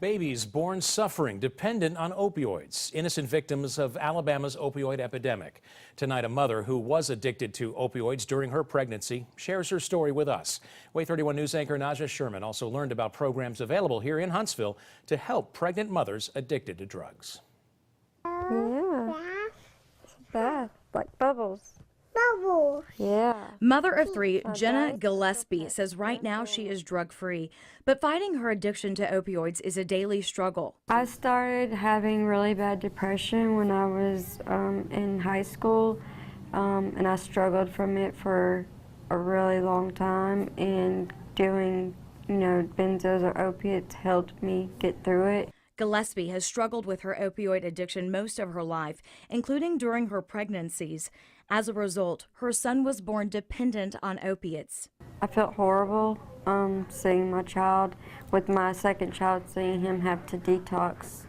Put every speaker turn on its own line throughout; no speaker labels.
Babies born suffering, dependent on opioids, innocent victims of Alabama's opioid epidemic. Tonight, a mother who was addicted to opioids during her pregnancy shares her story with us. WAY 31 News anchor Naja Sherman also learned about programs available here in Huntsville to help pregnant mothers addicted to drugs.
Yeah, it's bad, like bubbles. Yeah.
Mother of three, Jenna Gillespie, says right now she is drug-free, but fighting her addiction to opioids is a daily struggle.
I started having really bad depression when I was in high school, and I struggled from it for a really long time, and doing, benzos or opiates helped me get through it.
Gillespie has struggled with her opioid addiction most of her life, including during her pregnancies. As a result, her son was born dependent on opiates.
I felt horrible seeing my child, with my second child, seeing him have to detox.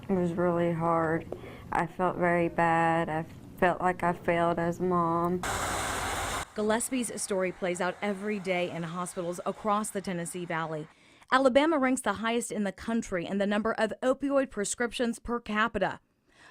It was really hard. I felt very bad. I felt like I failed as a mom.
Gillespie's story plays out every day in hospitals across the Tennessee Valley. Alabama ranks the highest in the country in the number of opioid prescriptions per capita.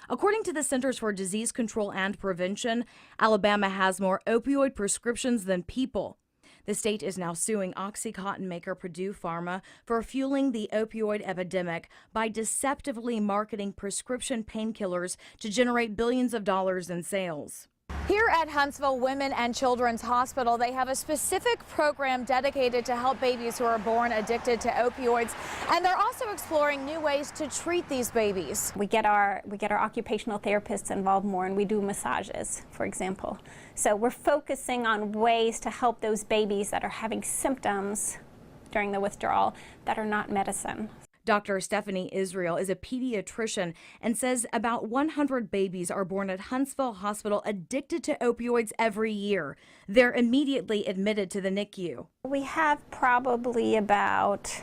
According to the Centers for Disease Control and Prevention, Alabama has more opioid prescriptions than people. The state is now suing OxyContin maker Purdue Pharma for fueling the opioid epidemic by deceptively marketing prescription painkillers to generate billions of dollars in sales.
Here at Huntsville Women and Children's Hospital, they have a specific program dedicated to help babies who are born addicted to opioids, and they're also exploring new ways to treat these babies.
We get our occupational therapists involved more, and we do massages, for example. So we're focusing on ways to help those babies that are having symptoms during the withdrawal that are not medicine.
Dr. Stephanie Israel is a pediatrician and says about 100 babies are born at Huntsville Hospital addicted to opioids every year. They're immediately admitted to the NICU.
We have probably about,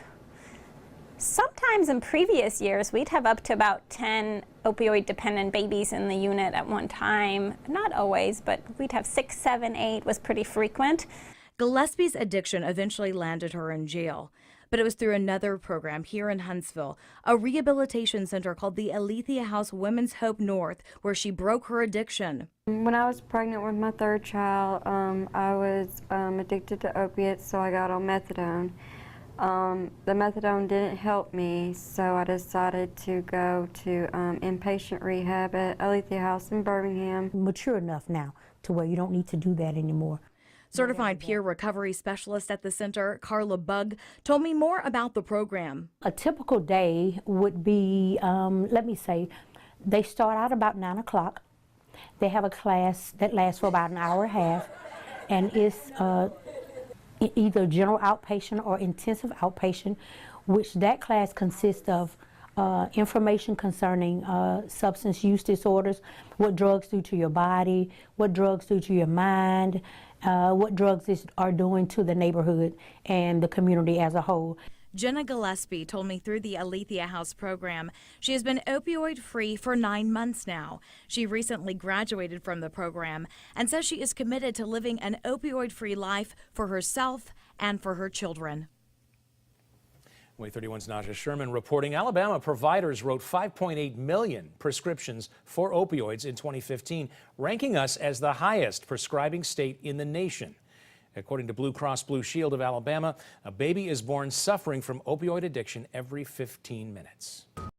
sometimes in previous years, we'd have up to about 10 opioid-dependent babies in the unit at one time. Not always, but we'd have 6, 7, 8 was pretty frequent.
Gillespie's addiction eventually landed her in jail. But it was through another program here in Huntsville, a rehabilitation center called the Alethea House Women's Hope North, where she broke her addiction.
When I was pregnant with my third child, I was addicted to opiates, so I got on methadone. The methadone didn't help me, so I decided to go to inpatient rehab at Alethea House in Birmingham.
Mature enough now to where you don't need to do that anymore.
Certified peer recovery specialist at the center, Carla Bug, told me more about the program.
A typical day would be, let me say, they start out about 9 o'clock. They have a class that lasts for about an hour and a half, and it's either general outpatient or intensive outpatient, which that class consists of information concerning substance use disorders, what drugs do to your body, what drugs do to your mind, what drugs are doing to the neighborhood and the community as a whole.
Jenna Gillespie told me through the Alethea House program she has been opioid-free for 9 months now. She recently graduated from the program and says she is committed to living an opioid-free life for herself and for her children.
WAY 31's Naja Sherman reporting Alabama providers wrote 5.8 million prescriptions for opioids in 2015, ranking us as the highest prescribing state in the nation. According to Blue Cross Blue Shield of Alabama, a baby is born suffering from opioid addiction every 15 minutes.